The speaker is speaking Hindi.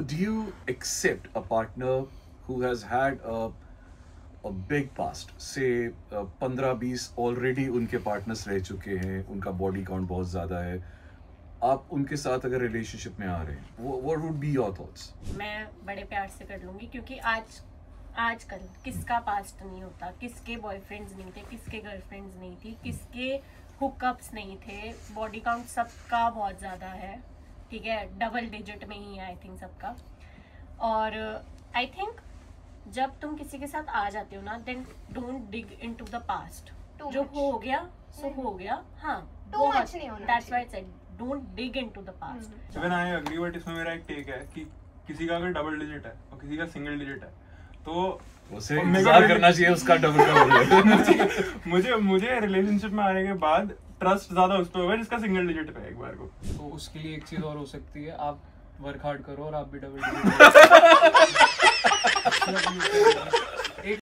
do you accept a partner who has had a big past, say 15-20 already उनके partners रह चुके हैं, उनका body count बहुत ज़्यादा है, आप उनके साथ अगर relationship में आ रहे हैं, what would be your thoughts? मैं बड़े प्यार से कर लूँगी, क्योंकि आजकल किसका पास्ट नहीं होता, किसके बॉयफ्रेंड्स नहीं थे, किसके गर्लफ्रेंड्स नहीं थी, किसके हुकअप्स नहीं थे, बॉडी काउंट सबका बहुत ज़्यादा है, ठीक है, डबल डिजिट में ही है आई थिंक सबका। और आई थिंक जब तुम किसी के साथ आ जाते हो ना, then don't dig into the past. जो हो गया सो हो गया, हाँ, बहुत नहीं होना। That's why I said don't dig into the past. Even I agree, but इसमें मेरा एक टेक है कि किसी का अगर डबल डिजिट है और किसी का सिंगल डिजिट है, तो उसे इंतजार करना चाहिए उसका डबल का। मुझे रिलेशनशिप में आने के बाद ट्रस्ट ज्यादा उस पे होगा जिसका सिंगल डिजिट पे एक बार को। तो उसके लिए एक चीज और हो सकती है, आप वर्क हार्ड करो और आप भी डबल